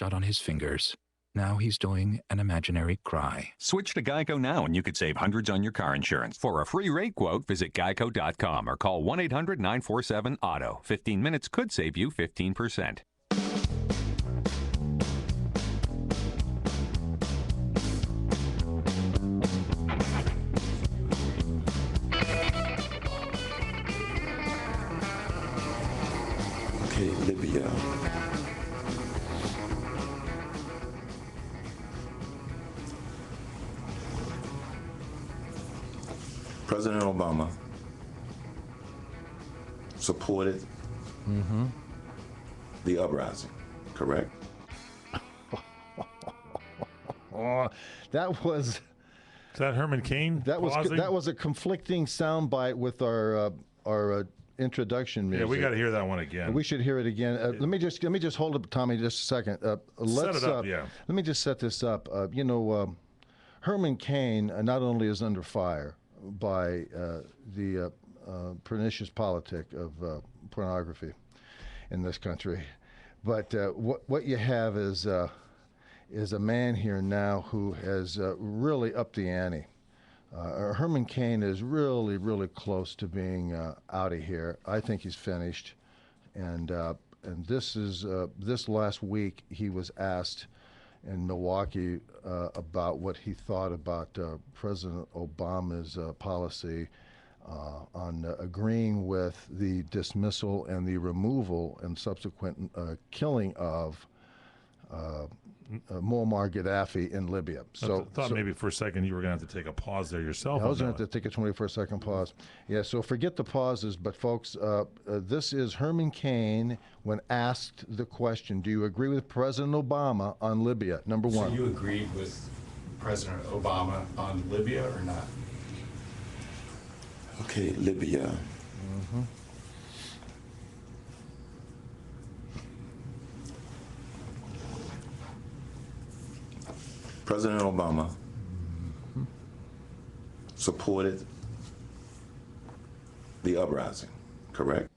dot on his fingers. Now he's doing an imaginary cry. Switch to Geico now and you could save hundreds on your car insurance. For a free rate quote, visit geico.com or call 1-800-947-AUTO. 15 minutes could save you 15%. Okay, Libya. President Obama supported the uprising, correct? That was Is that Herman Cain? that was pausing? that was a conflicting soundbite with our introduction music. Yeah, we got to hear that one again. We should hear it again. Let me just hold up, Tommy, just a second. Let's Set it up, yeah. Let me just set this up. Herman Cain not only is under fire by the pernicious politic of pornography in this country, but what you have is a man here now who has really upped the ante. Herman Cain is really, really close to being out of here. I think he's finished, and this is this last week he was asked in Milwaukee about what he thought about President Obama's policy on agreeing with the dismissal and the removal and subsequent killing of Muammar Gaddafi in Libya. I thought maybe for a second you were going to have to take a pause there yourself. I was going to have to take a 24-second pause. Yeah, so forget the pauses, but folks, this is Herman Cain when asked the question, do you agree with President Obama on Libya? Number one. So you agreed with President Obama on Libya or not? Okay, Libya. President Obama supported the uprising, correct?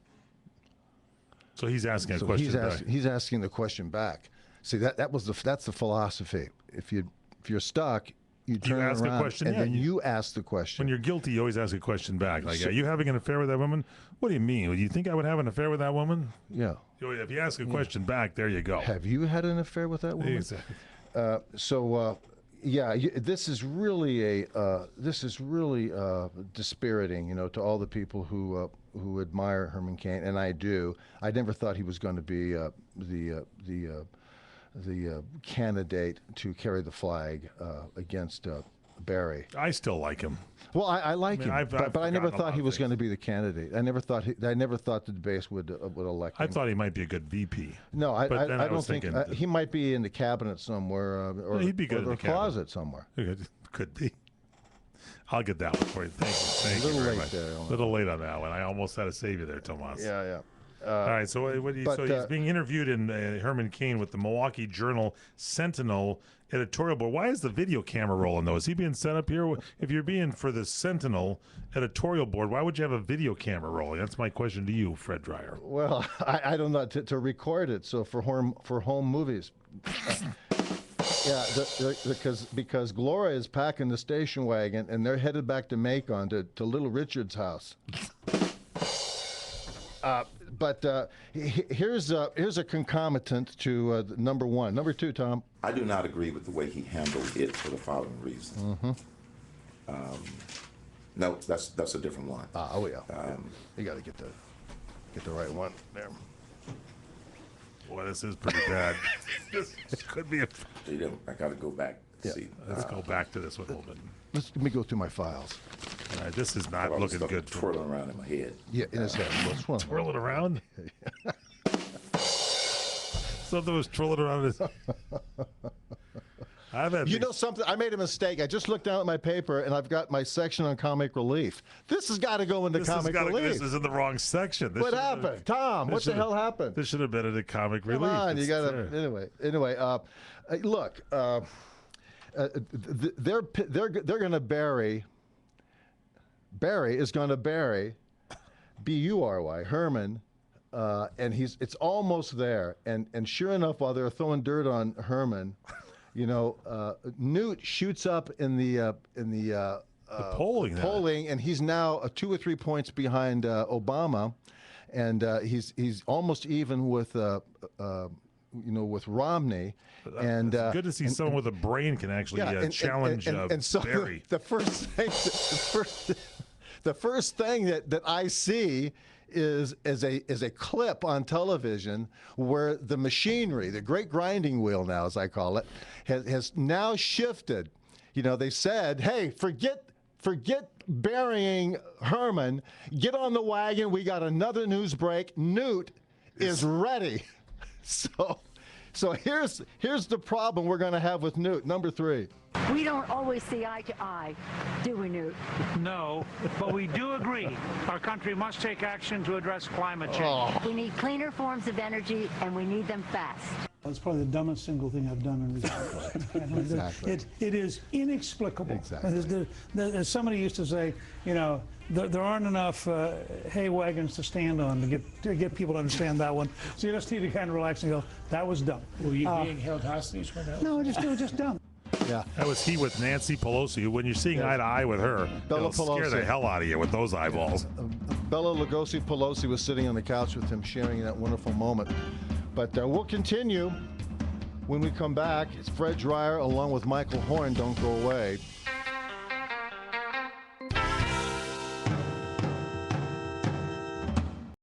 So he's asking a So question back. he's asking the question back. See, that's the philosophy. If you're stuck, you turn ask a around question, and yeah, then you- you ask the question. When you're guilty, you always ask a question back. Like, So- are you having an affair with that woman? What do you mean? Do you think I would have an affair with that woman? Yeah. If you ask a question back, there you go. Have you had an affair with that woman? Exactly. This is really dispiriting, to all the people who admire Herman Cain, and I do. I never thought he was going to be the candidate to carry the flag against Barry. I still like him. Well, I like him, I've but I forgotten never a thought lot he of was things. going to be the candidate. I never thought the base would elect him. I thought he might be a good VP. No, I But then don't was think thinking- he might be in the cabinet somewhere, or He'd be good or in the the cabinet. closet somewhere. Could be. I'll get that one for you. Thank you Little very late much. there, A little late on that one. I almost had to save you there, Tomas. Yeah. All right, so he's being interviewed in Herman Cain with the Milwaukee Journal Sentinel editorial board. Why is the video camera rolling, though? Is he being set up here? If you're being for the Sentinel editorial board, why would you have a video camera rolling? That's my question to you, Fred Dreyer. Well, I don't know, to record it, so for home movies. Because Gloria is packing the station wagon and they're headed back to Macon to Little Richard's house. Here's a concomitant to number one. Number two, Tom. I do not agree with the way he handled it for the following reason. No, that's a different one. Oh yeah. You got to get the right one there. Boy, this is pretty bad. This could be a... I got to go back. See. Let's go back to this one a little bit. Let me go through my files. All right, this is not I was looking good. twirling around in my head. Yeah, in his head. What's wrong? Twirl it around? Something was twirling around his... I've had You know something? I made a mistake. I just looked down at my paper, and I've got my section on comic relief. This has got to go into comic relief. This is in the wrong section. This What should have happened, Tom? What the hell happened? This should have been in the comic Come relief. on, you It's got there. to. Anyway. Look. They're going to bury. Barry is going to bury, Bury, Herman, and it's almost there. And sure enough, while they're throwing dirt on Herman, Newt shoots up in the polling, and he's now 2 or 3 points behind Obama, and he's almost even with Romney. And it's good to see someone with a brain can actually challenge so Barry. The first thing that I see is a clip on television where the machinery, the great grinding wheel now, as I call it, has now shifted. They said, hey, forget burying Herman. Get on the wagon. We got another news break. Newt is ready. So here's the problem we're going to have with Newt. Number 3. We don't always see eye to eye, do we, Newt? No, but we do agree our country must take action to address climate change. Oh. We need cleaner forms of energy, and we need them fast. That's probably the dumbest single thing I've done in recent years. Exactly. It is inexplicable. Exactly. As somebody used to say, there aren't enough hay wagons to stand on to get people to understand that one. So you just need to kind of relax and go, that was dumb. Were you being held hostage for that? No, it was just dumb. Yeah. That was he with Nancy Pelosi. When you're seeing eye to eye with her, Bella it'll scare the Pelosi. hell out of you with those eyeballs. Bella Lugosi Pelosi was sitting on the couch with him, sharing that wonderful moment. But we'll continue when we come back. It's Fred Dreyer along with Michael Horn. Don't go away.